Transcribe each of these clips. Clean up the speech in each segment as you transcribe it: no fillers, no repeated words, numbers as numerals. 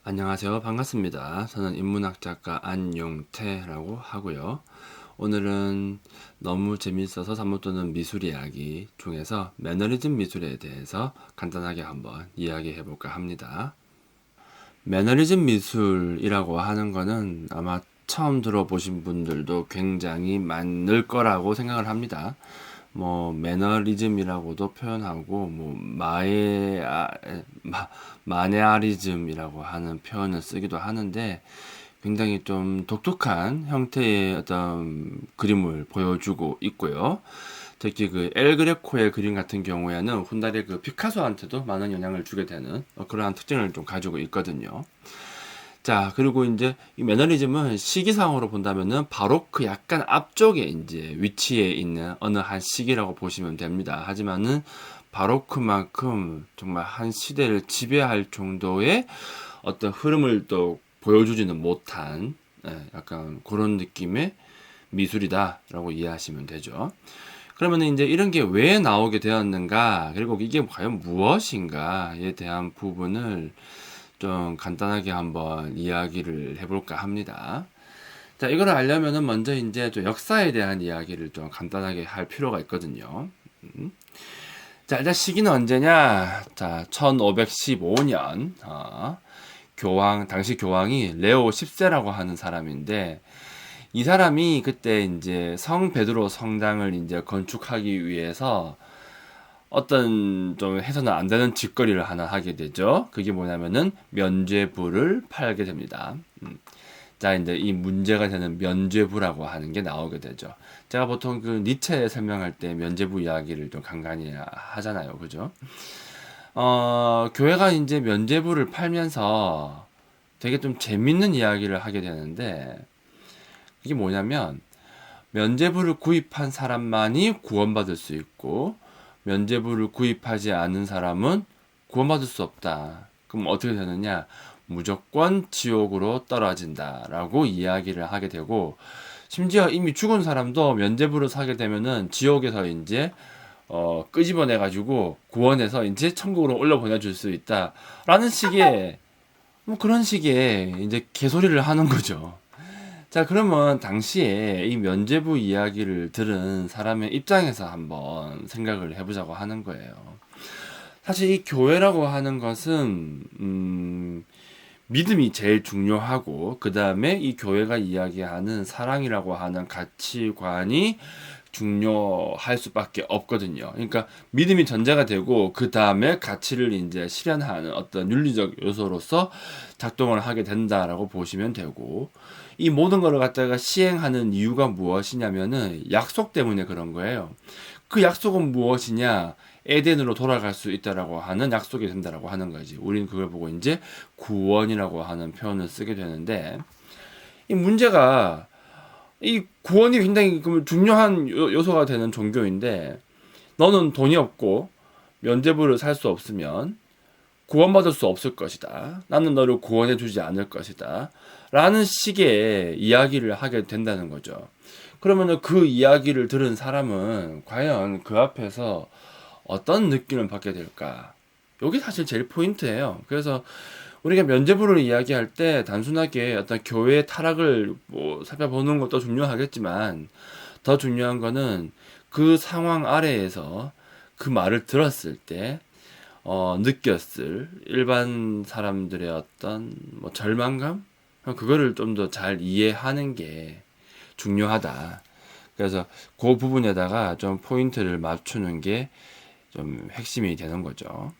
안녕하세요. 반갑습니다. 저는 인문학 작가 안용태라고 하고요. 오늘은 너무 재밌어서 잠못 드는 미술 이야기 중에서 매너리즘 미술에 대해서 간단하게 한번 이야기해 볼까 합니다. 매너리즘 미술이라고 하는 거는 아마 처음 들어보신 분들도 굉장히 많을 거라고 생각을 합니다. 매너리즘이라고도 표현하고 마네아리즘이라고 하는 표현을 쓰기도 하는데 굉장히 좀 독특한 형태의 어떤 그림을 보여주고 있고요. 특히 그 엘 그레코의 그림 같은 경우에는 훗날에 그 피카소한테도 많은 영향을 주게 되는 그러한 특징을 좀 가지고 있거든요. 자, 그리고 이제 이 매너리즘은 시기상으로 본다면은 바로크 약간 앞쪽에 이제 위치해 있는 어느 한 시기라고 보시면 됩니다. 하지만은 바로크만큼 정말 한 시대를 지배할 정도의 어떤 흐름을 또 보여주지는 못한 약간 그런 느낌의 미술이다라고 이해하시면 되죠. 그러면 이제 이런 게 왜 나오게 되었는가, 그리고 이게 과연 무엇인가에 대한 부분을 좀 간단하게 한번 이야기를 해볼까 합니다. 자, 이걸 알려면은 먼저 이제 좀 역사에 대한 이야기를 좀 간단하게 할 필요가 있거든요. 자, 일단 시기는 언제냐? 자, 1515년, 당시 교황이 레오 10세라고 하는 사람인데, 이 사람이 그때 이제 성 베드로 성당을 이제 건축하기 위해서 어떤 좀 해서는 안 되는 짓거리를 하나 하게 되죠. 그게 뭐냐면은 면죄부를 팔게 됩니다. 자, 이제 이 문제가 되는 면죄부라고 하는 게 나오게 되죠. 제가 보통 그 니체 설명할 때 면죄부 이야기를 좀 간간히 하잖아요. 그죠? 교회가 이제 면죄부를 팔면서 되게 좀 재밌는 이야기를 하게 되는데 이게 뭐냐면 면죄부를 구입한 사람만이 구원받을 수 있고 면죄부를 구입하지 않은 사람은 구원받을 수 없다. 그럼 어떻게 되느냐? 무조건 지옥으로 떨어진다라고 이야기를 하게 되고 심지어 이미 죽은 사람도 면죄부를 사게 되면은 지옥에서 이제 끄집어내 가지고 구원해서 이제 천국으로 올려 보내줄 수 있다라는 식의 그런 식의 이제 개소리를 하는 거죠. 자, 그러면 당시에 이 면죄부 이야기를 들은 사람의 입장에서 한번 생각을 해보자고 하는 거예요. 사실 이 교회라고 하는 것은, 믿음이 제일 중요하고, 그 다음에 이 교회가 이야기하는 사랑이라고 하는 가치관이 중요할 수밖에 없거든요. 그러니까 믿음이 전제가 되고 그 다음에 가치를 이제 실현하는 어떤 윤리적 요소로서 작동을 하게 된다라고 보시면 되고 이 모든 걸 갖다가 시행하는 이유가 무엇이냐면은 약속 때문에 그런 거예요. 그 약속은 무엇이냐? 에덴으로 돌아갈 수 있다라고 하는 약속이 된다라고 하는 거지. 우리는 그걸 보고 이제 구원이라고 하는 표현을 쓰게 되는데 이 문제가 이 구원이 굉장히 중요한 요소가 되는 종교인데 너는 돈이 없고 면죄부를 살 수 없으면 구원받을 수 없을 것이다. 나는 너를 구원해 주지 않을 것이다. 라는 식의 이야기를 하게 된다는 거죠. 그러면 그 이야기를 들은 사람은 과연 그 앞에서 어떤 느낌을 받게 될까? 여기 사실 제일 포인트예요. 그래서 우리가 면죄부를 이야기할 때 단순하게 어떤 교회의 타락을 살펴보는 것도 중요하겠지만 더 중요한 거는 그 상황 아래에서 그 말을 들었을 때 느꼈을 일반 사람들의 어떤 절망감? 그거를 좀 더 잘 이해하는 게 중요하다. 그래서 그 부분에다가 좀 포인트를 맞추는 게 좀 핵심이 되는 거죠.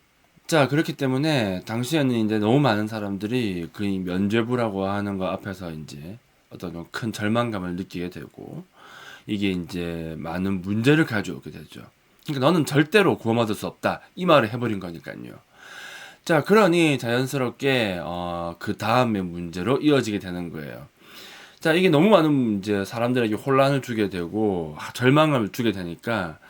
자, 그렇기 때문에 당시에는 이제 너무 많은 사람들이 그 면죄부라고 하는 거 앞에서 이제 어떤 큰 절망감을 느끼게 되고 이게 이제 많은 문제를 가져오게 되죠. 그러니까 너는 절대로 구원받을 수 없다. 이 말을 해버린 거니까요. 자, 그러니 자연스럽게 그 다음의 문제로 이어지게 되는 거예요. 자, 이게 너무 많은 이제 사람들에게 혼란을 주게 되고 절망감을 주게 되니까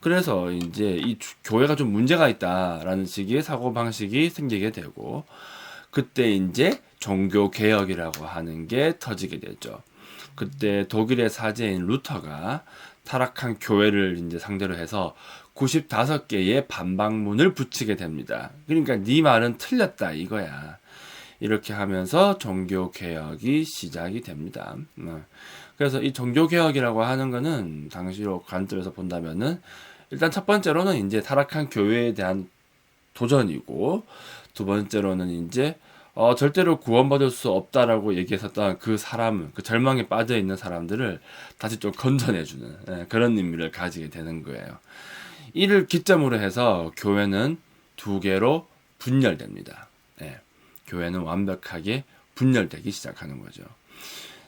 그래서 이제 이 교회가 좀 문제가 있다라는 식의 사고 방식이 생기게 되고 그때 이제 종교 개혁이라고 하는 게 터지게 되죠. 그때 독일의 사제인 루터가 타락한 교회를 이제 상대로 해서 95개의 반박문을 붙이게 됩니다. 그러니까 네 말은 틀렸다 이거야. 이렇게 하면서 종교 개혁이 시작이 됩니다. 그래서 이 종교 개혁이라고 하는 거는 당시로 관점에서 본다면은 일단 첫 번째로는 이제 타락한 교회에 대한 도전이고, 두 번째로는 이제 절대로 구원받을 수 없다라고 얘기했었던 그 사람, 그 절망에 빠져 있는 사람들을 다시 좀 건져내주는 그런 의미를 가지게 되는 거예요. 이를 기점으로 해서 교회는 두 개로 분열됩니다. 교회는 완벽하게 분열되기 시작하는 거죠.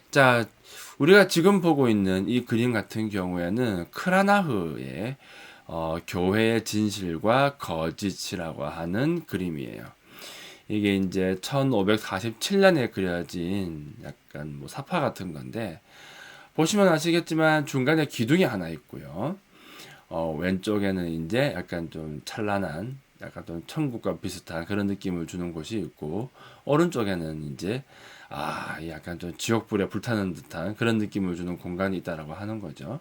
자, 우리가 지금 보고 있는 이 그림 같은 경우에는 크라나흐의 교회의 진실과 거짓이라고 하는 그림이에요. 이게 이제 1547년에 그려진 약간 뭐 사파 같은 건데, 보시면 아시겠지만 중간에 기둥이 하나 있고요. 왼쪽에는 이제 약간 좀 찬란한, 약간 좀 천국과 비슷한 그런 느낌을 주는 곳이 있고, 오른쪽에는 이제 약간 좀 지옥불에 불타는 듯한 그런 느낌을 주는 공간이 있다라고 하는 거죠.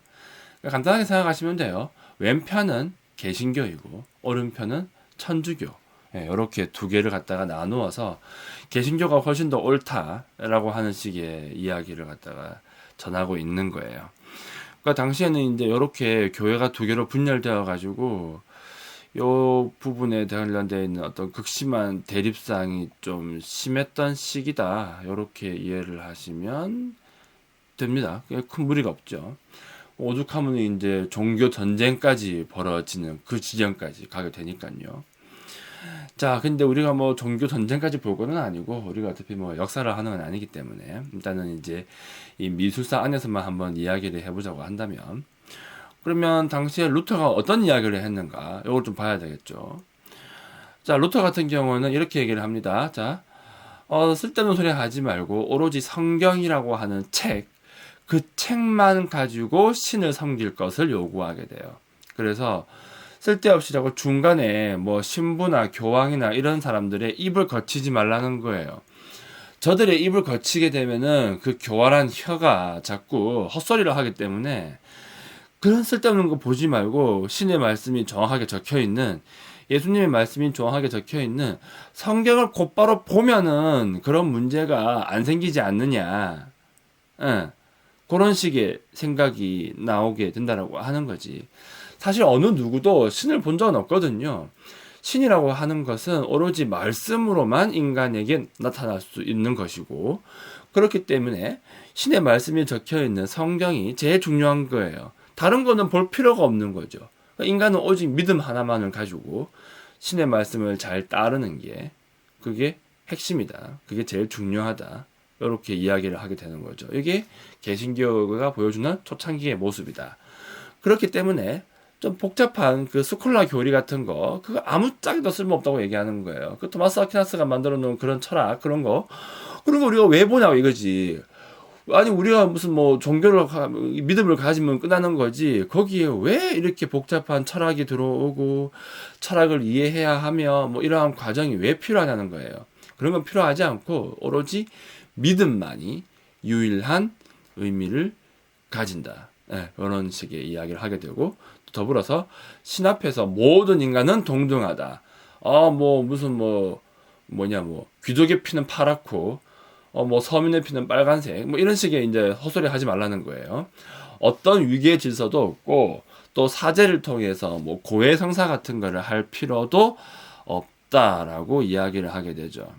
그러니까 간단하게 생각하시면 돼요. 왼편은 개신교이고 오른편은 천주교. 이렇게 두 개를 갖다가 나누어서 개신교가 훨씬 더 옳다라고 하는 식의 이야기를 갖다가 전하고 있는 거예요. 그러니까 당시에는 이제 이렇게 교회가 두 개로 분열되어 가지고 요 부분에 관련되어 있는 어떤 극심한 대립상이 좀 심했던 시기다. 이렇게 이해를 하시면 됩니다. 큰 무리가 없죠. 오죽하면 이제 종교 전쟁까지 벌어지는 그 지경까지 가게 되니까요. 자, 근데 우리가 뭐 종교 전쟁까지 볼 거는 아니고, 우리가 어차피 뭐 역사를 하는 건 아니기 때문에 일단은 이제 이 미술사 안에서만 한번 이야기를 해보자고 한다면, 그러면 당시에 루터가 어떤 이야기를 했는가, 이걸 좀 봐야 되겠죠. 자, 루터 같은 경우는 이렇게 얘기를 합니다. 자, 쓸데없는 소리 하지 말고 오로지 성경이라고 하는 책, 그 책만 가지고 신을 섬길 것을 요구하게 돼요. 그래서 쓸데없이라고 중간에 뭐 신부나 교황이나 이런 사람들의 입을 거치지 말라는 거예요. 저들의 입을 거치게 되면은 그 교활한 혀가 자꾸 헛소리를 하기 때문에 그런 쓸데없는 거 보지 말고 신의 말씀이 정확하게 적혀 있는, 예수님의 말씀이 정확하게 적혀 있는 성경을 곧바로 보면은 그런 문제가 안 생기지 않느냐. 그런 식의 생각이 나오게 된다라고 하는 거지. 사실 어느 누구도 신을 본 적은 없거든요. 신이라고 하는 것은 오로지 말씀으로만 인간에게 나타날 수 있는 것이고, 그렇기 때문에 신의 말씀이 적혀 있는 성경이 제일 중요한 거예요. 다른 거는 볼 필요가 없는 거죠. 인간은 오직 믿음 하나만을 가지고 신의 말씀을 잘 따르는 게, 그게 핵심이다. 그게 제일 중요하다. 이렇게 이야기를 하게 되는 거죠. 이게 개신교가 보여주는 초창기의 모습이다. 그렇기 때문에 좀 복잡한 그 스콜라 교리 같은 거, 그거 아무짝에도 쓸모없다고 얘기하는 거예요. 그 토마스 아퀴나스가 만들어 놓은 그런 철학, 그런 거 우리가 왜 보냐고 이거지. 아니, 우리가 무슨 뭐 종교를 믿음을 가지면 끝나는 거지, 거기에 왜 이렇게 복잡한 철학이 들어오고 철학을 이해해야 하며 뭐 이러한 과정이 왜 필요하냐는 거예요. 그런 건 필요하지 않고 오로지 믿음만이 유일한 의미를 가진다. 이런 식의 이야기를 하게 되고, 더불어서 신 앞에서 모든 인간은 동등하다. 귀족의 피는 파랗고 뭐 서민의 피는 빨간색, 뭐 이런 식의 이제 헛소리 하지 말라는 거예요. 어떤 위계 질서도 없고, 또 사제를 통해서 뭐 고해 성사 같은 거를 할 필요도 없다라고 이야기를 하게 되죠.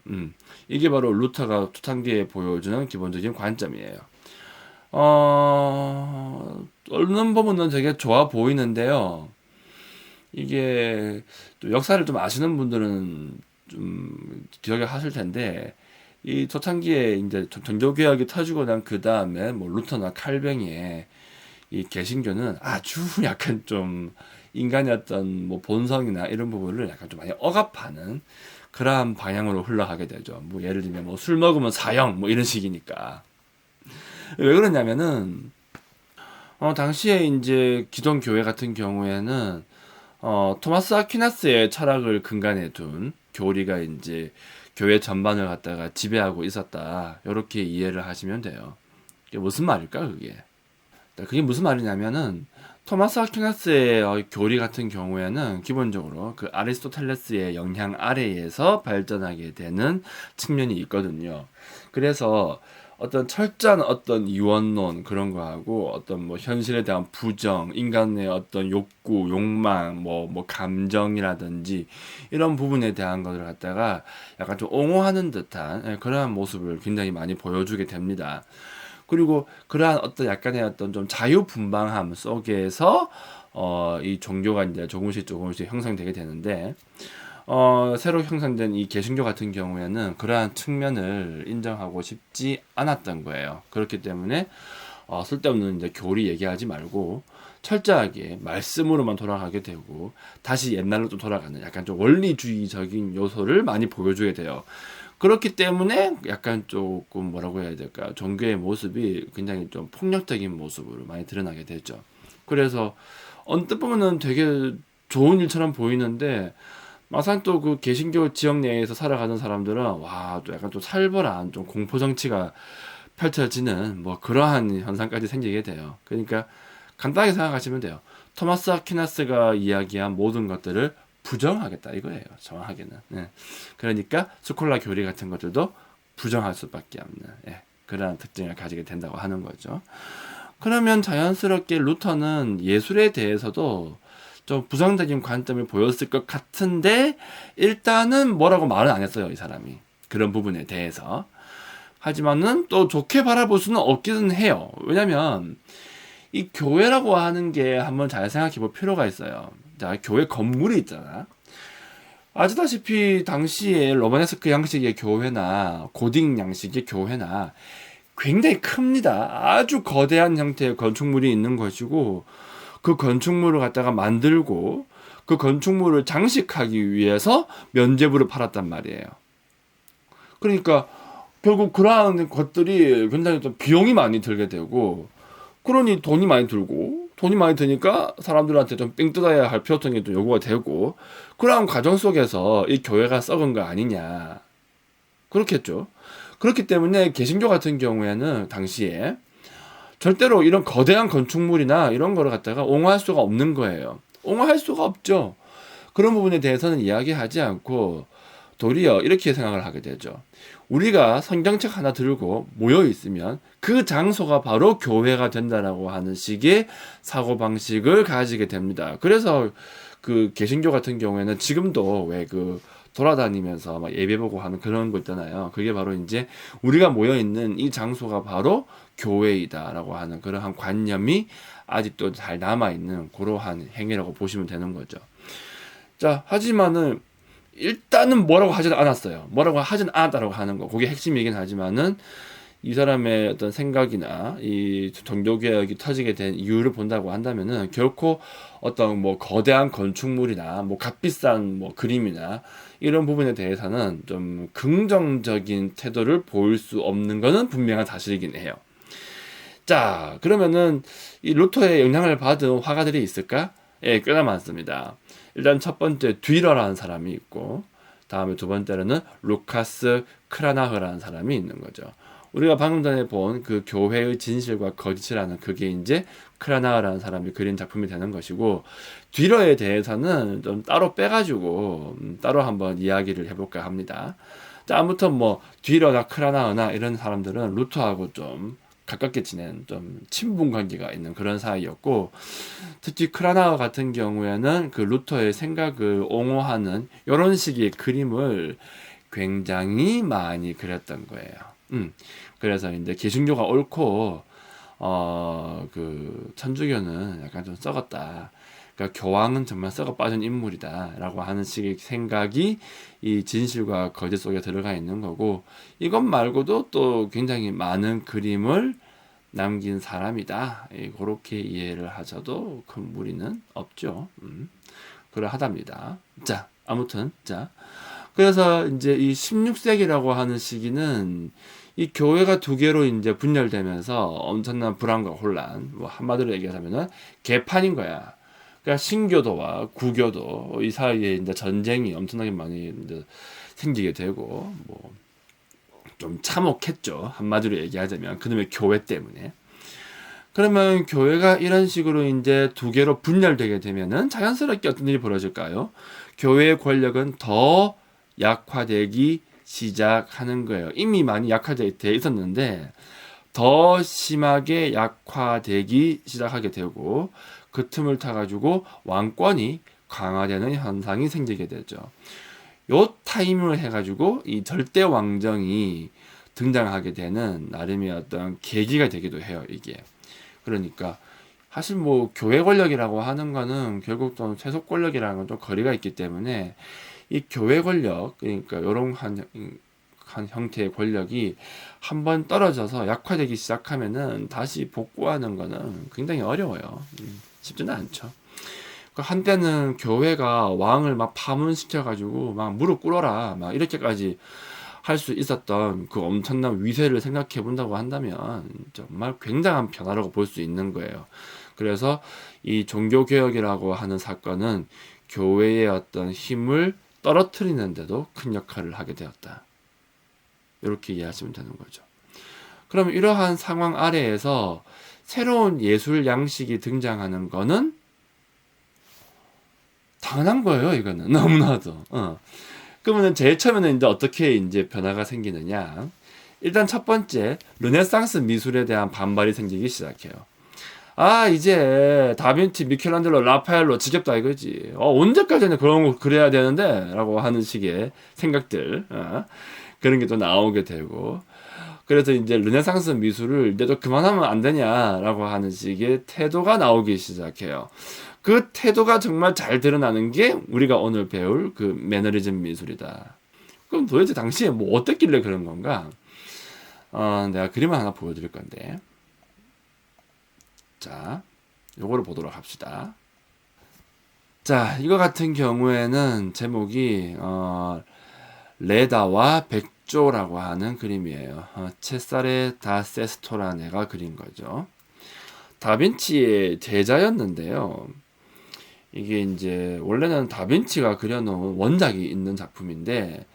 이게 바로 루터가 초창기에 보여주는 기본적인 관점이에요. 얼른 보면은 되게 좋아 보이는데요. 이게 또 역사를 좀 아시는 분들은 좀 기억을 하실 텐데, 이 초창기에 이제 종교개혁이 터지고 난 그 다음에 뭐 루터나 칼뱅의 이 개신교는 아주 약간 좀 인간의 어떤 뭐 본성이나 이런 부분을 약간 좀 많이 억압하는 그러한 방향으로 흘러가게 되죠. 뭐 예를 들면 뭐 술 먹으면 사형 뭐 이런 식이니까. 왜 그러냐면은 당시에 이제 기존 교회 같은 경우에는 토마스 아퀴나스의 철학을 근간에 둔 교리가 이제 교회 전반을 갖다가 지배하고 있었다. 이렇게 이해를 하시면 돼요. 그게 무슨 말일까, 그게? 그게 무슨 말이냐면은, 토마스 아퀴나스의 교리 같은 경우에는 기본적으로 그 아리스토텔레스의 영향 아래에서 발전하게 되는 측면이 있거든요. 그래서 어떤 철저한 어떤 이원론 그런 거하고 어떤 뭐 현실에 대한 부정, 인간의 어떤 욕구, 욕망, 뭐 감정이라든지 이런 부분에 대한 것을 갖다가 약간 좀 옹호하는 듯한 그러한 모습을 굉장히 많이 보여주게 됩니다. 그리고 그러한 어떤 약간의 어떤 좀 자유분방함 속에서 이 종교가 이제 조금씩 형성되게 되는데 새로 형성된 이 개신교 같은 경우에는 그러한 측면을 인정하고 싶지 않았던 거예요. 그렇기 때문에 쓸데없는 이제 교리 얘기하지 말고 철저하게 말씀으로만 돌아가게 되고 다시 옛날로 또 돌아가는 약간 좀 원리주의적인 요소를 많이 보여주게 돼요. 그렇기 때문에 약간 조금 뭐라고 해야 될까 종교의 모습이 굉장히 좀 폭력적인 모습으로 많이 드러나게 되죠. 그래서 언뜻 보면은 되게 좋은 일처럼 보이는데 막상 또 그 개신교 지역 내에서 살아가는 사람들은 와 또 약간 좀 살벌한 좀 공포 정치가 펼쳐지는 뭐 그러한 현상까지 생기게 돼요. 그러니까 간단하게 생각하시면 돼요. 토마스 아퀴나스가 이야기한 모든 것들을 부정하겠다 이거예요. 정확하게는. 예. 그러니까 스콜라 교리 같은 것들도 부정할 수밖에 없는 그러한 특징을 가지게 된다고 하는 거죠. 그러면 자연스럽게 루터는 예술에 대해서도 좀 부정적인 관점을 보였을 것 같은데 일단은 뭐라고 말은 안 했어요. 이 사람이. 그런 부분에 대해서. 하지만은 또 좋게 바라볼 수는 없기는 해요. 왜냐면 이 교회라고 하는 게 한번 잘 생각해 볼 필요가 있어요. 자, 교회 건물이 있잖아. 아시다시피 당시에 로마네스크 양식의 교회나 고딕 양식의 교회나 굉장히 큽니다. 아주 거대한 형태의 건축물이 있는 것이고 그 건축물을 갖다가 만들고 그 건축물을 장식하기 위해서 면죄부를 팔았단 말이에요. 그러니까 결국 그러한 것들이 굉장히 좀 비용이 많이 들게 되고 그러니 돈이 많이 들고 돈이 많이 드니까 사람들한테 좀 삥 뜯어야 할 필요성이 좀 요구가 되고 그러한 과정 속에서 이 교회가 썩은 거 아니냐 그렇겠죠. 그렇기 때문에 개신교 같은 경우에는 당시에 절대로 이런 거대한 건축물이나 이런 거를 갖다가 옹호할 수가 없는 거예요. 옹호할 수가 없죠. 그런 부분에 대해서는 이야기하지 않고 도리어 이렇게 생각을 하게 되죠. 우리가 성경책 하나 들고 모여 있으면 그 장소가 바로 교회가 된다라고 하는 식의 사고방식을 가지게 됩니다. 그래서 그 개신교 같은 경우에는 지금도 왜 그 돌아다니면서 막 예배 보고 하는 그런 거 있잖아요. 그게 바로 이제 우리가 모여 있는 이 장소가 바로 교회이다라고 하는 그러한 관념이 아직도 잘 남아 있는 그러한 행위라고 보시면 되는 거죠. 자, 하지만은 일단은 뭐라고 하진 않았어요. 뭐라고 하진 않았다라고 하는 거. 그게 핵심이긴 하지만은 이 사람의 어떤 생각이나 이 종교개혁이 터지게 된 이유를 본다고 한다면은 결코 어떤 뭐 거대한 건축물이나 뭐 값비싼 뭐 그림이나 이런 부분에 대해서는 좀 긍정적인 태도를 보일 수 없는 거는 분명한 사실이긴 해요. 자, 그러면은 이 루터의 영향을 받은 화가들이 있을까? 예, 꽤나 많습니다. 일단 첫 번째 뒤러라는 사람이 있고 다음에 두 번째로는 루카스 크라나흐라는 사람이 있는 거죠. 우리가 방금 전에 본 그 교회의 진실과 거짓이라는 그게 이제 크라나흐라는 사람이 그린 작품이 되는 것이고 뒤러에 대해서는 좀 따로 빼가지고 따로 한번 이야기를 해볼까 합니다. 자, 아무튼 뭐 뒤러나 크라나흐나 이런 사람들은 루터하고 좀 가깝게 지낸 좀 친분 관계가 있는 그런 사이였고 특히 크라나흐 같은 경우에는 그 루터의 생각을 옹호하는 이런 식의 그림을 굉장히 많이 그렸던 거예요. 그래서 이제 개신교가 옳고 그 천주교는 약간 좀 썩었다. 그러니까 교황은 정말 썩어 빠진 인물이다라고 하는 식의 생각이 이 진실과 거짓 속에 들어가 있는 거고 이것 말고도 또 굉장히 많은 그림을 남긴 사람이다. 그렇게 이해를 하셔도 큰 무리는 없죠. 그러하답니다. 자, 아무튼 자, 그래서 이제 이 16세기라고 하는 시기는 이 교회가 두 개로 이제 분열되면서 엄청난 불안과 혼란, 뭐 한마디로 얘기하자면은 개판인 거야. 그러니까 신교도와 구교도 이 사이에 이제 전쟁이 엄청나게 많이 이제 생기게 되고 뭐 좀 참혹했죠. 한마디로 얘기하자면 그놈의 교회 때문에. 그러면 교회가 이런 식으로 이제 두 개로 분열되게 되면은 자연스럽게 어떤 일이 벌어질까요? 교회의 권력은 더 약화되기 시작하는 거예요. 이미 많이 약화되어 있었는데 더 심하게 약화되기 시작하게 되고 그 틈을 타가지고 왕권이 강화되는 현상이 생기게 되죠. 요 타이밍을 해가지고 이 절대 왕정이 등장하게 되는 나름의 어떤 계기가 되기도 해요, 이게. 그러니까 사실 뭐 교회 권력이라고 하는 거는 결국 좀 세속 권력이라는 건 좀 거리가 있기 때문에 이 교회 권력, 그러니까 이런 한 형태의 권력이 한번 떨어져서 약화되기 시작하면은 다시 복구하는 거는 굉장히 어려워요. 쉽지는 않죠. 한때는 교회가 왕을 막 파문시켜가지고 막 무릎 꿇어라 막 이렇게까지 할 수 있었던 그 엄청난 위세를 생각해 본다고 한다면 정말 굉장한 변화라고 볼 수 있는 거예요. 그래서 이 종교개혁이라고 하는 사건은 교회의 어떤 힘을 떨어뜨리는데도 큰 역할을 하게 되었다. 이렇게 이해하시면 되는 거죠. 그럼 이러한 상황 아래에서 새로운 예술 양식이 등장하는 거는 당연한 거예요, 이거는. 너무나도. 그러면 제일 처음에는 이제 어떻게 이제 변화가 생기느냐. 일단 첫 번째, 르네상스 미술에 대한 반발이 생기기 시작해요. 아, 이제 다빈치, 미켈란젤로, 라파엘로 지겹다 이거지. 언제까지는 그런 거 그래야 되는데? 라고 하는 식의 생각들. 그런 게 또 나오게 되고. 그래서 이제 르네상스 미술을 이제 또 그만하면 안 되냐라고 하는 식의 태도가 나오기 시작해요. 그 태도가 정말 잘 드러나는 게 우리가 오늘 배울 그 매너리즘 미술이다. 그럼 도대체 당시에 뭐 어땠길래 그런 건가? 내가 그림을 하나 보여드릴 건데. 자, 요거를 보도록 합시다. 자, 이거 같은 경우에는 제목이 레다와 백조라고 하는 그림이에요. 체사레 다 세스토라네가 그린 거죠. 다빈치의 제자였는데요. 이게 이제 원래는 다빈치가 그려놓은 원작이 있는 작품인데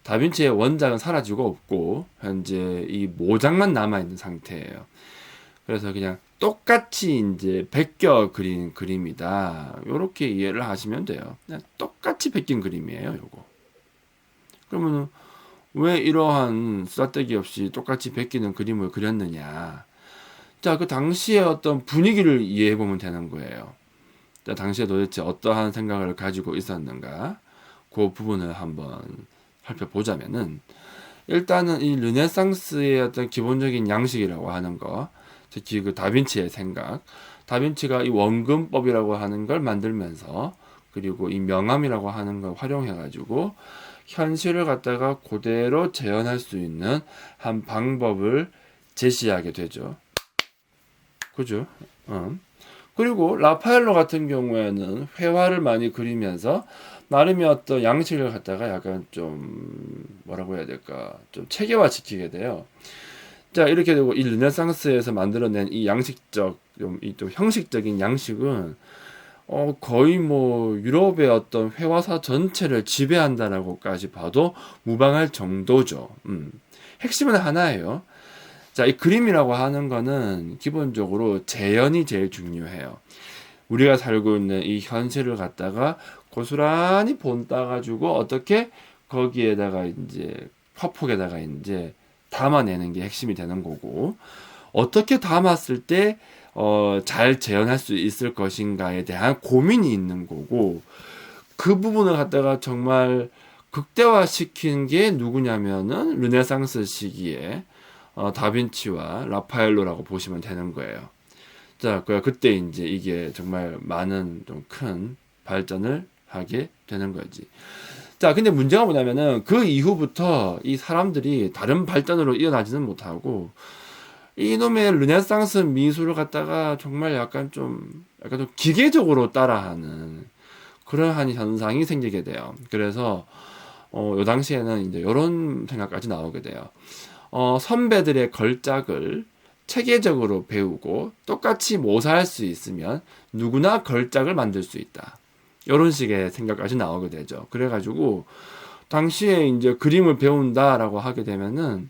다빈치의 원작은 사라지고 없고 현재 이 모작만 남아 있는 상태예요. 그래서 그냥 똑같이 이제 베껴 그린 그림이다. 요렇게 이해를 하시면 돼요. 그냥 똑같이 베낀 그림이에요, 요거. 그러면 왜 이러한 쓰다떼기 없이 똑같이 베끼는 그림을 그렸느냐? 자, 그 당시의 어떤 분위기를 이해해 보면 되는 거예요. 자, 당시에 도대체 어떠한 생각을 가지고 있었는가? 그 부분을 한번 살펴보자면은 일단은 이 르네상스의 어떤 기본적인 양식이라고 하는 거, 특히 그 다빈치의 생각, 다빈치가 이 원근법이라고 하는 걸 만들면서 그리고 이 명암이라고 하는 걸 활용해 가지고 현실을 갖다가 그대로 재현할 수 있는 한 방법을 제시하게 되죠. 그죠? 그리고 라파엘로 같은 경우에는 회화를 많이 그리면서 나름의 어떤 양식을 갖다가 약간 좀 뭐라고 해야 될까? 좀 체계화 시키게 돼요. 자, 이렇게 되고 이 르네상스에서 만들어낸 이 양식적 좀 형식적인 양식은 거의 뭐 유럽의 어떤 회화사 전체를 지배한다라고까지 봐도 무방할 정도죠. 핵심은 하나예요. 자, 이 그림이라고 하는 거는 기본적으로 재현이 제일 중요해요. 우리가 살고 있는 이 현실을 갖다가 고스란히 본따가지고 어떻게 거기에다가 이제 화폭에다가 이제 담아내는 게 핵심이 되는 거고, 어떻게 담았을 때 잘 재현할 수 있을 것인가에 대한 고민이 있는 거고, 그 부분을 갖다가 정말 극대화시킨 게 누구냐면은 르네상스 시기에 다빈치와 라파엘로라고 보시면 되는 거예요. 자, 그때 이제 이게 정말 많은 좀 큰 발전을 하게 되는 거지. 자, 근데 문제가 뭐냐면은 그 이후부터 이 사람들이 다른 발전으로 이어나지는 못하고 이놈의 르네상스 미술을 갖다가 정말 약간 좀 기계적으로 따라하는 그러한 현상이 생기게 돼요. 그래서 요 당시에는 이제 이런 생각까지 나오게 돼요. 선배들의 걸작을 체계적으로 배우고 똑같이 모사할 수 있으면 누구나 걸작을 만들 수 있다. 이런 식의 생각까지 나오게 되죠. 그래가지고 당시에 이제 그림을 배운다라고 하게 되면은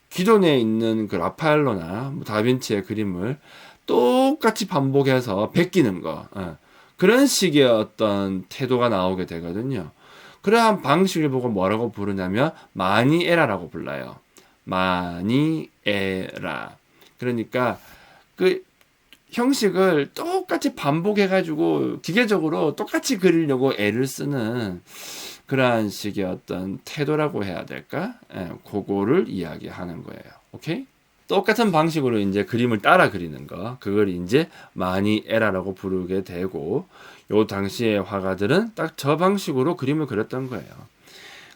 기존에 있는 그 라파엘로나 뭐 다빈치의 그림을 똑같이 반복해서 베끼는 거. 그런 식의 어떤 태도가 나오게 되거든요. 그러한 방식을 보고 뭐라고 부르냐면 마니에라라고 불러요. 마니에라. 그러니까 그 형식을 똑같이 반복해가지고 기계적으로 똑같이 그리려고 애를 쓰는 그러한 식의 어떤 태도라고 해야 될까? 그거를 이야기하는 거예요. 오케이? 똑같은 방식으로 이제 그림을 따라 그리는 거, 그걸 이제 마니에라라고 부르게 되고, 요 당시의 화가들은 딱 저 방식으로 그림을 그렸던 거예요.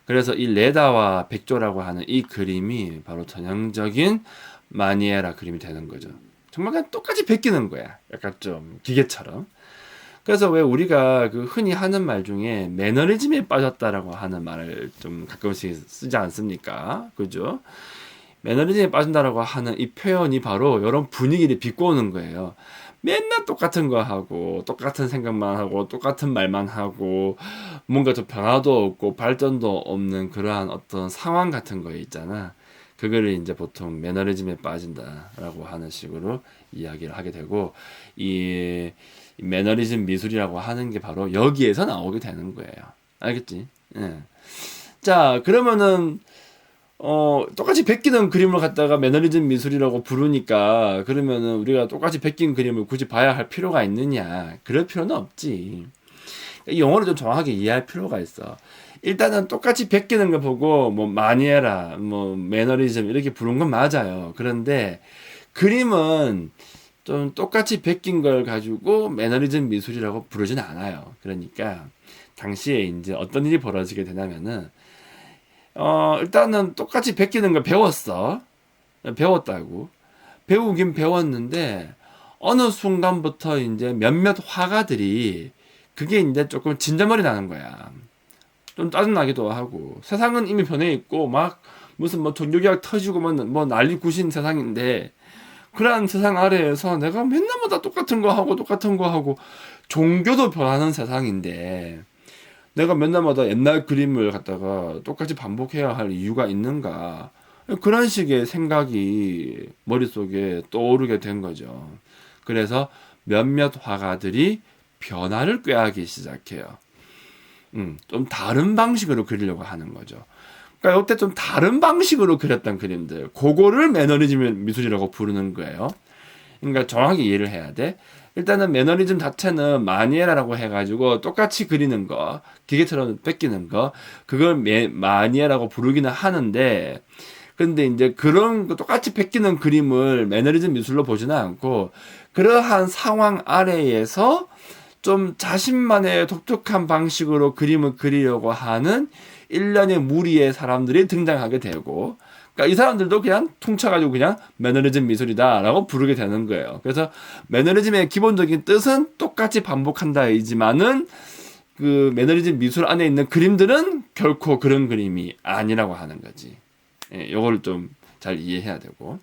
그래서 이 레다와 백조라고 하는 이 그림이 바로 전형적인 마니에라 그림이 되는 거죠. 정말 그냥 똑같이 베끼는 거야. 약간 좀 기계처럼. 그래서 왜 우리가 그 흔히 하는 말 중에 매너리즘에 빠졌다라고 하는 말을 좀 가끔씩 쓰지 않습니까? 그죠? 매너리즘에 빠진다라고 하는 이 표현이 바로 이런 분위기를 비꼬는 거예요. 맨날 똑같은 거 하고 똑같은 생각만 하고 똑같은 말만 하고 뭔가 좀 변화도 없고 발전도 없는 그러한 어떤 상황 같은 거 있잖아. 그거를 이제 보통 매너리즘에 빠진다라고 하는 식으로 이야기를 하게 되고 이 매너리즘 미술이라고 하는 게 바로 여기에서 나오게 되는 거예요. 알겠지? 예. 자, 그러면은 똑같이 베끼는 그림을 갖다가 매너리즘 미술이라고 부르니까 그러면은 우리가 똑같이 베낀 그림을 굳이 봐야 할 필요가 있느냐? 그럴 필요는 없지. 이 용어를 좀 정확하게 이해할 필요가 있어. 일단은 똑같이 베끼는 거 보고 뭐 마니에라, 뭐 매너리즘 이렇게 부른 건 맞아요. 그런데 그림은 좀 똑같이 베낀 걸 가지고 매너리즘 미술이라고 부르진 않아요. 그러니까 당시에 이제 어떤 일이 벌어지게 되냐면은 일단은 똑같이 베끼는 걸 배웠어. 배웠다고. 배우긴 배웠는데 어느 순간부터 이제 몇몇 화가들이 그게 이제 조금 진절머리 나는 거야. 좀 짜증나기도 하고 세상은 이미 변해 있고 막 무슨 뭐 종교개혁 터지고 뭐 난리 구신 세상인데 그러한 세상 아래에서 내가 맨날마다 똑같은 거 하고 똑같은 거 하고 종교도 변하는 세상인데 내가 맨날마다 옛날 그림을 갖다가 똑같이 반복해야 할 이유가 있는가 그런 식의 생각이 머릿속에 떠오르게 된 거죠. 그래서 몇몇 화가들이 변화를 꾀하기 시작해요. 좀 다른 방식으로 그리려고 하는 거죠. 그러니까 이때 좀 다른 방식으로 그렸던 그림들, 그거를 매너리즘 미술이라고 부르는 거예요. 그러니까 정확히 이해를 해야 돼. 일단은 매너리즘 자체는 마니에라라고 해가지고 똑같이 그리는 거, 기계처럼 뺏기는 거, 그걸 마니에라고 부르기는 하는데, 근데 이제 그런 거 똑같이 뺏기는 그림을 매너리즘 미술로 보지는 않고, 그러한 상황 아래에서 좀 자신만의 독특한 방식으로 그림을 그리려고 하는 일련의 무리의 사람들이 등장하게 되고, 그러니까 이 사람들도 그냥 퉁쳐가지고 그냥 매너리즘 미술이다라고 부르게 되는 거예요. 그래서 매너리즘의 기본적인 뜻은 똑같이 반복한다이지만은 그 매너리즘 미술 안에 있는 그림들은 결코 그런 그림이 아니라고 하는 거지. 예, 요걸 좀 잘 이해해야 되고.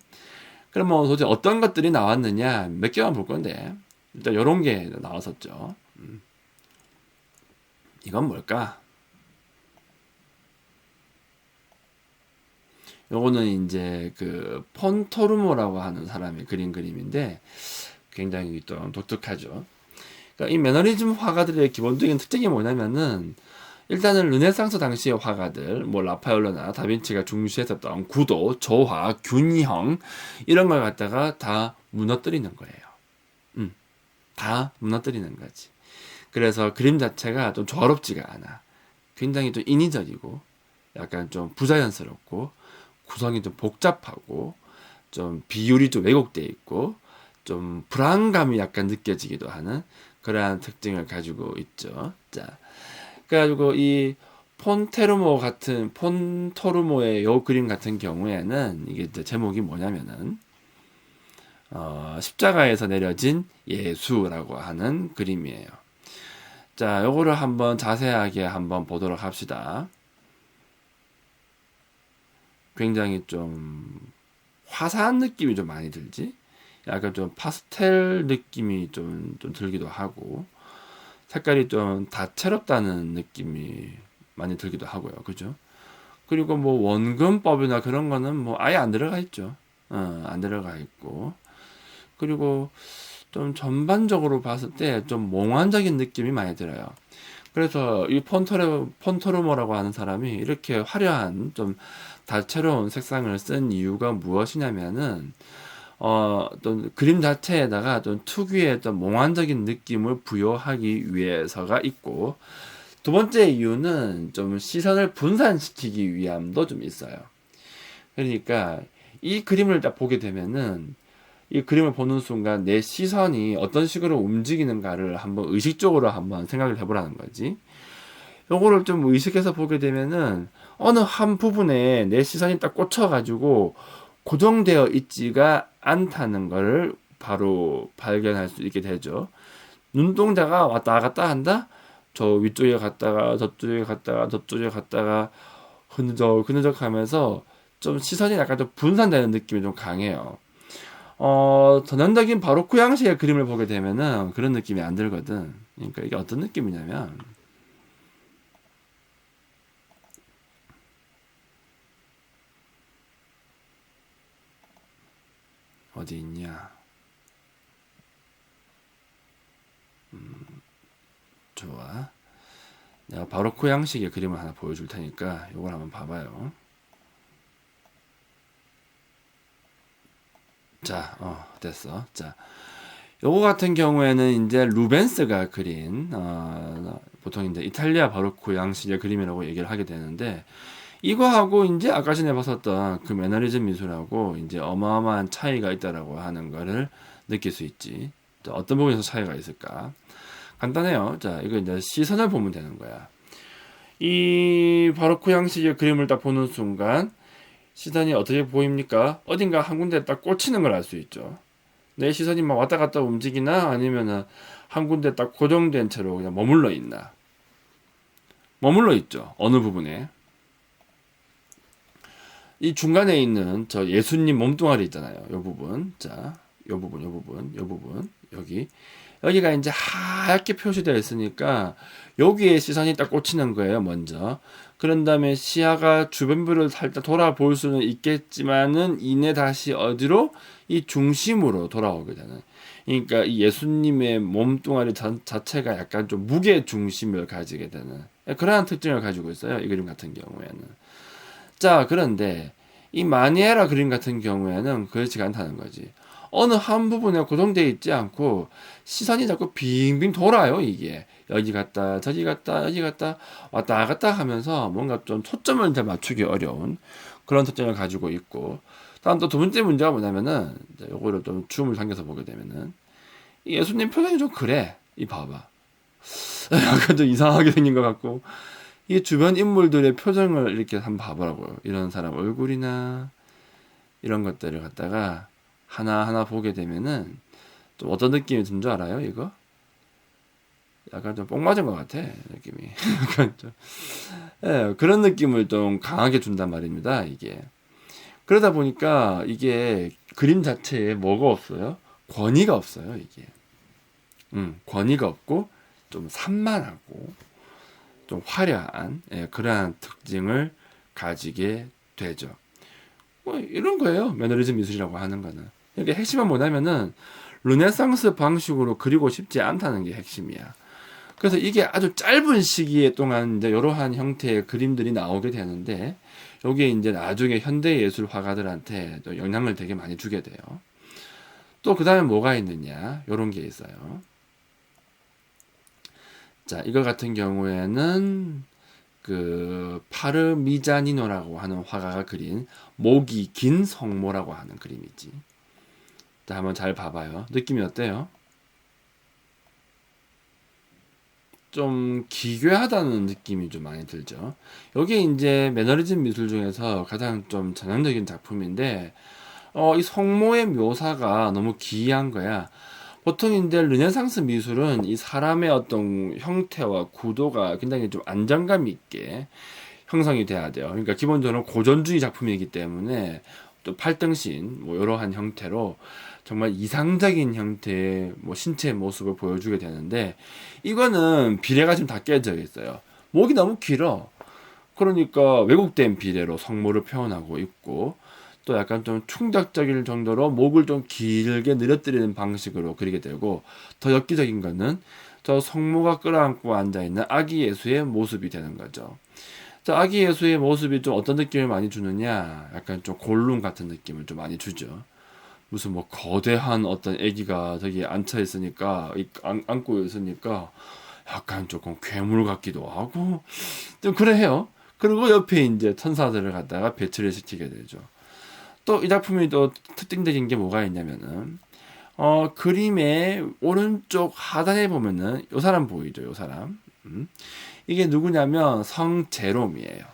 그럼 뭐 도대체 어떤 것들이 나왔느냐 몇 개만 볼 건데 일단 요런 게 나왔었죠. 이건 뭘까? 요거는 이제 그 폰토르모라고 하는 사람이 그린 그림인데 굉장히 또 독특하죠. 그러니까 이 매너리즘 화가들의 기본적인 특징이 뭐냐면은 일단은 르네상스 당시의 화가들, 뭐 라파엘로나 다빈치가 중시했었던 구도, 조화, 균형 이런 걸 갖다가 다 무너뜨리는 거예요. 다 무너뜨리는 거지. 그래서 그림 자체가 좀 조화롭지가 않아. 굉장히 좀 인위적이고 약간 좀 부자연스럽고 구성이 좀 복잡하고 좀 비율이 좀 왜곡돼 있고 좀 불안감이 약간 느껴지기도 하는 그러한 특징을 가지고 있죠. 자, 그래가지고 이 폰토르모의 요 그림 같은 경우에는 이게 이제 제목이 뭐냐면은 십자가에서 내려진 예수라고 하는 그림이에요. 자, 요거를 한번 자세하게 한번 보도록 합시다. 굉장히 좀 화사한 느낌이 좀 많이 들지? 약간 좀 파스텔 느낌이 좀 들기도 하고, 색깔이 좀 다채롭다는 느낌이 많이 들기도 하고요. 그죠? 그리고 뭐 원근법이나 그런 거는 뭐 아예 안 들어가 있죠. 안 들어가 있고. 그리고 좀 전반적으로 봤을 때 좀 몽환적인 느낌이 많이 들어요. 그래서 이 폰토르모라고 하는 사람이 이렇게 화려한 좀 다채로운 색상을 쓴 이유가 무엇이냐면은 어떤 그림 자체에다가 좀 특유의 어떤 몽환적인 느낌을 부여하기 위해서가 있고, 두 번째 이유는 좀 시선을 분산시키기 위함도 좀 있어요. 그러니까 이 그림을 딱 보게 되면은 이 그림을 보는 순간 내 시선이 어떤 식으로 움직이는가를 한번 의식적으로 한번 생각을 해보라는 거지. 요거를 좀 의식해서 보게 되면은 어느 한 부분에 내 시선이 딱 꽂혀가지고 고정되어 있지가 않다는 거를 바로 발견할 수 있게 되죠. 눈동자가 왔다 갔다 한다? 저 위쪽에 갔다가 저쪽에 갔다가 저쪽에 갔다가 흐느적 하면서 좀 시선이 약간 좀 분산되는 느낌이 좀 강해요. 전형적인 바로크 양식의 그림을 보게 되면은 그런 느낌이 안 들거든. 그러니까 이게 어떤 느낌이냐면, 어디 있냐? 좋아. 내가 바로크 양식의 그림을 하나 보여줄 테니까 이걸 한번 봐봐요. 자, 됐어. 자, 요거 같은 경우에는 이제 루벤스가 그린, 보통 이제 이탈리아 바로크 양식의 그림이라고 얘기를 하게 되는데, 이거하고 이제 아까 전에 봤었던 그 매너리즘 미술하고 이제 어마어마한 차이가 있다라고 하는 거를 느낄 수 있지. 자, 어떤 부분에서 차이가 있을까? 간단해요. 자, 이거 이제 시선을 보면 되는 거야. 이 바로크 양식의 그림을 딱 보는 순간 시선이 어떻게 보입니까? 어딘가 한 군데 딱 꽂히는 걸 알 수 있죠. 내 시선이 막 왔다 갔다 움직이나 아니면은 한 군데 딱 고정된 채로 그냥 머물러 있나? 머물러 있죠. 어느 부분에. 이 중간에 있는 저 예수님 몸뚱아리 있잖아요. 요 부분. 자, 요 부분, 요 부분, 요 부분. 여기. 여기가 이제 하얗게 표시되어 있으니까 여기에 시선이 딱 꽂히는 거예요, 먼저. 그런 다음에 시야가 주변부를 살짝 돌아볼 수는 있겠지만은 이내 다시 어디로? 이 중심으로 돌아오게 되는. 그러니까 이 예수님의 몸뚱아리 자체가 약간 좀 무게 중심을 가지게 되는 그러한 특징을 가지고 있어요, 이 그림 같은 경우에는. 자, 그런데 이 마니에라 그림 같은 경우에는 그렇지가 않다는 거지. 어느 한 부분에 고정되어 있지 않고 시선이 자꾸 빙빙 돌아요, 이게. 여기 갔다 저기 갔다 여기 갔다 왔다 갔다 하면서 뭔가 좀 초점을 잘 맞추기 어려운 그런 특징을 가지고 있고, 다음 또 두 번째 문제가 뭐냐면은 요거를 좀 줌을 당겨서 보게 되면은 이 예수님 표정이 좀 그래. 이 봐봐. 약간 좀 이상하게 생긴 것 같고, 이 주변 인물들의 표정을 이렇게 한번 봐보라고요. 이런 사람 얼굴이나 이런 것들을 갖다가 하나하나 보게 되면은 좀 어떤 느낌이 든 줄 알아요, 이거? 약간 좀 뽕 맞은 것 같아, 느낌이. 약간 좀, 예, 그런 느낌을 좀 강하게 준단 말입니다, 이게. 그러다 보니까 이게 그림 자체에 뭐가 없어요? 권위가 없어요, 이게. 권위가 없고, 좀 산만하고, 좀 화려한, 예, 그러한 특징을 가지게 되죠. 뭐, 이런 거예요, 매너리즘 미술이라고 하는 거는. 이게 핵심은 뭐냐면은, 르네상스 방식으로 그리고 싶지 않다는 게 핵심이야. 그래서 이게 아주 짧은 시기에 동안 이제 이러한 형태의 그림들이 나오게 되는데, 여기에 이제 나중에 현대 예술 화가들한테 또 영향을 되게 많이 주게 돼요. 또 그 다음에 뭐가 있느냐, 요런 게 있어요. 자, 이거 같은 경우에는 그 파르미자니노라고 하는 화가가 그린 목이 긴 성모라고 하는 그림이지. 자, 한번 잘 봐봐요. 느낌이 어때요? 좀 기괴하다는 느낌이 좀 많이 들죠. 여기 이제 매너리즘 미술 중에서 가장 좀 전형적인 작품인데, 이 성모의 묘사가 너무 기이한 거야. 보통 이제 르네상스 미술은 이 사람의 어떤 형태와 구도가 굉장히 좀 안정감 있게 형성이 돼야 돼요. 그러니까 기본적으로 고전주의 작품이기 때문에 또 팔등신 뭐 이러한 형태로 정말 이상적인 형태의 뭐 신체의 모습을 보여주게 되는데, 이거는 비례가 지금 다 깨져 있어요. 목이 너무 길어. 그러니까 왜곡된 비례로 성모를 표현하고 있고, 또 약간 좀 충격적일 정도로 목을 좀 길게 늘어뜨리는 방식으로 그리게 되고, 더 엽기적인 거는 저 성모가 끌어안고 앉아있는 아기 예수의 모습이 되는 거죠. 자, 아기 예수의 모습이 좀 어떤 느낌을 많이 주느냐, 약간 좀 골룸 같은 느낌을 좀 많이 주죠. 무슨 뭐 거대한 어떤 아기가 저기 앉혀 있으니까, 안고 있으니까 약간 조금 괴물 같기도 하고 좀 그래 해요. 그리고 옆에 이제 천사들을 갖다가 배치를 시키게 되죠. 또 이 작품이 또 특징적인 게 뭐가 있냐면은, 그림의 오른쪽 하단에 보면은 요 사람 보이죠, 요 사람. 이게 누구냐면 성 제롬이에요.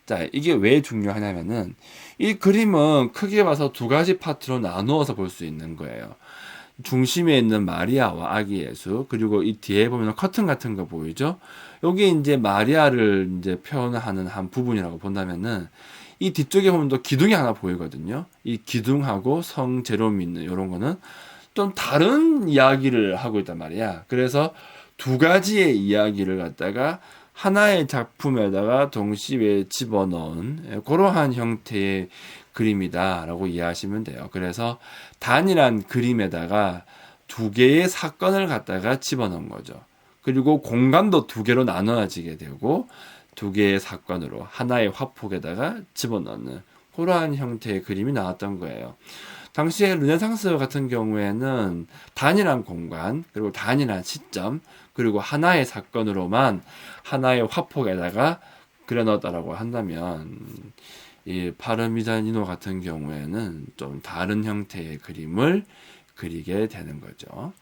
자, 이게 왜 중요하냐면은, 이 그림은 크게 봐서 두 가지 파트로 나누어서 볼 수 있는 거예요. 중심에 있는 마리아와 아기 예수, 그리고 이 뒤에 보면 커튼 같은 거 보이죠? 여기 이제 마리아를 이제 표현하는 한 부분이라고 본다면은, 이 뒤쪽에 보면 또 기둥이 하나 보이거든요. 이 기둥하고 성 제롬이 있는 이런 거는 좀 다른 이야기를 하고 있단 말이야. 그래서 두 가지의 이야기를 갖다가 하나의 작품에다가 동시에 집어넣은 그러한 형태의 그림이다라고 이해하시면 돼요. 그래서 단일한 그림에다가 두 개의 사건을 갖다가 집어넣은 거죠. 그리고 공간도 두 개로 나눠지게 되고 두 개의 사건으로 하나의 화폭에다가 집어넣는 그러한 형태의 그림이 나왔던 거예요. 당시에 르네상스 같은 경우에는 단일한 공간, 그리고 단일한 시점, 그리고 하나의 사건으로만 하나의 화폭에다가 그려넣었다라고 한다면, 이 파르미자니노 같은 경우에는 좀 다른 형태의 그림을 그리게 되는 거죠.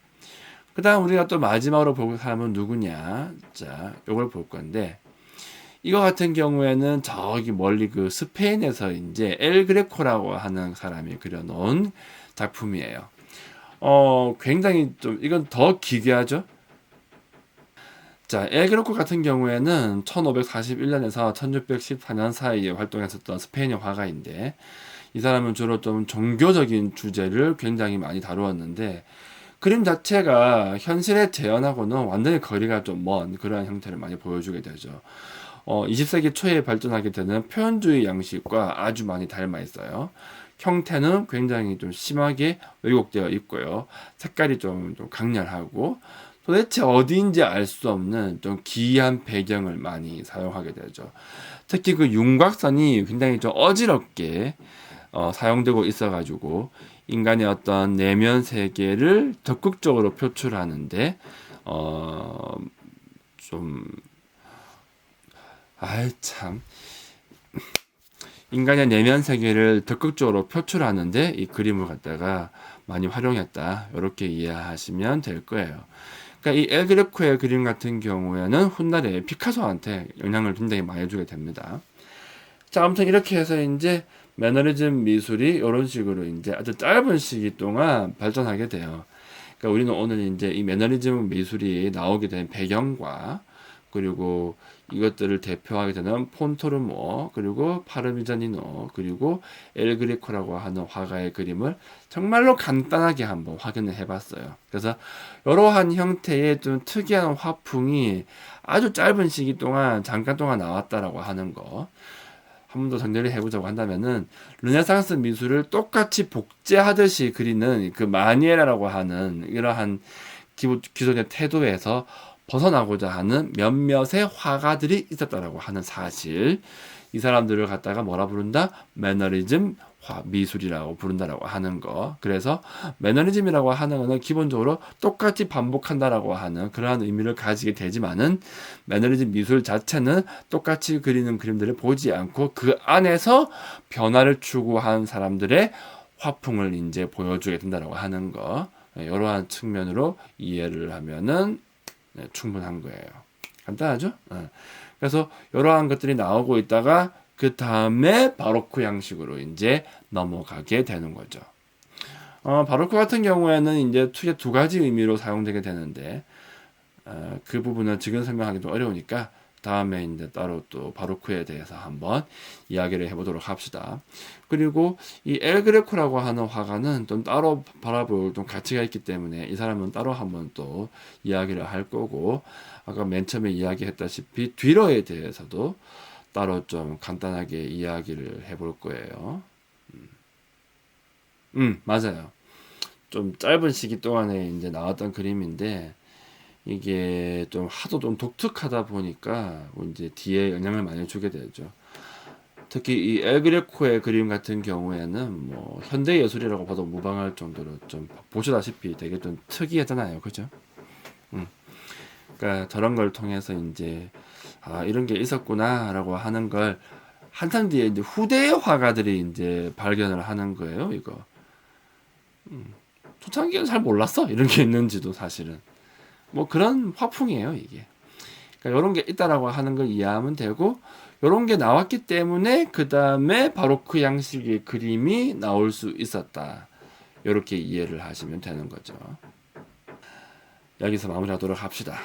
그 다음 우리가 또 마지막으로 볼 사람은 누구냐? 자, 요걸 볼 건데, 이거 같은 경우에는 저기 멀리 그 스페인에서 이제 엘 그레코라고 하는 사람이 그려놓은 작품이에요. 굉장히 좀 이건 더 기괴하죠. 자, 엘 그레코 같은 경우에는 1541년에서 1614년 사이에 활동했었던 스페인의 화가인데, 이 사람은 주로 좀 종교적인 주제를 굉장히 많이 다루었는데, 그림 자체가 현실의 재현하고는 완전히 거리가 좀 먼 그런 형태를 많이 보여주게 되죠. 20세기 초에 발전하게 되는 표현주의 양식과 아주 많이 닮아 있어요. 형태는 굉장히 좀 심하게 왜곡되어 있고요. 색깔이 좀 강렬하고, 도대체 어디인지 알 수 없는 좀 기이한 배경을 많이 사용하게 되죠. 특히 그 윤곽선이 굉장히 좀 어지럽게 사용되고 있어가지고 인간의 어떤 내면 세계를 적극적으로 표출하는데 좀 아이 참 인간의 내면 세계를 적극적으로 표출하는데 이 그림을 갖다가 많이 활용했다, 이렇게 이해하시면 될 거예요. 그러니까 이 엘 그레코의 그림 같은 경우에는 훗날에 피카소한테 영향을 굉장히 많이 주게 됩니다. 자, 아무튼 이렇게 해서 이제 매너리즘 미술이 이런 식으로 이제 아주 짧은 시기 동안 발전하게 돼요. 그러니까 우리는 오늘 이제 이 매너리즘 미술이 나오게 된 배경과, 그리고 이것들을 대표하게 되는 폰토르모, 그리고 파르미자니노, 그리고 엘 그레코라고 하는 화가의 그림을 정말로 간단하게 한번 확인을 해봤어요. 그래서 이러한 형태의 좀 특이한 화풍이 아주 짧은 시기 동안 잠깐 동안 나왔다라고 하는 거, 한 번 더 정리를 해보자고 한다면은, 르네상스 미술을 똑같이 복제하듯이 그리는 그 마니에라라고 하는 이러한 기존의 태도에서 벗어나고자 하는 몇몇의 화가들이 있었다라고 하는 사실, 이 사람들을 갖다가 뭐라 부른다? 매너리즘 미술이라고 부른다라고 하는 거. 그래서 매너리즘이라고 하는 거는 기본적으로 똑같이 반복한다라고 하는 그러한 의미를 가지게 되지만은, 매너리즘 미술 자체는 똑같이 그리는 그림들을 보지 않고 그 안에서 변화를 추구한 사람들의 화풍을 이제 보여주게 된다라고 하는 거. 이러한 측면으로 이해를 하면은 충분한 거예요. 간단하죠? 그래서 이러한 것들이 나오고 있다가 그 다음에 바로크 양식으로 이제 넘어가게 되는 거죠. 바로크 같은 경우에는 이제 두 가지 의미로 사용되게 되는데, 그 부분은 지금 설명하기 좀 어려우니까 다음에 이제 따로 또 바로크에 대해서 한번 이야기를 해보도록 합시다. 그리고 이 엘 그레코라고 하는 화가는 좀 따로 바라볼 좀 가치가 있기 때문에 이 사람은 따로 한번 또 이야기를 할 거고, 아까 맨 처음에 이야기했다시피 뒤러에 대해서도 따로 좀 간단하게 이야기를 해볼 거예요. 맞아요. 좀 짧은 시기 동안에 이제 나왔던 그림인데 이게 좀 하도 좀 독특하다 보니까 뭐 이제 뒤에 영향을 많이 주게 되죠. 특히 이 엘그레코의 그림 같은 경우에는 뭐 현대 예술이라고 봐도 무방할 정도로 좀 보시다시피 되게 좀 특이하잖아요, 그죠? 음. 그러니까 저런 걸 통해서 이제 아 이런 게 있었구나라고 하는 걸 한참 뒤에 이제 후대의 화가들이 이제 발견을 하는 거예요, 이거. 초창기에는 잘 몰랐어 이런 게 있는지도 사실은 뭐 그런 화풍이에요, 이게. 그러니까 이런 게 있다라고 하는 걸 이해하면 되고 이런 게 나왔기 때문에 그 다음에 바로크 양식의 그림이 나올 수 있었다. 이렇게 이해를 하시면 되는 거죠. 여기서 마무리하도록 합시다.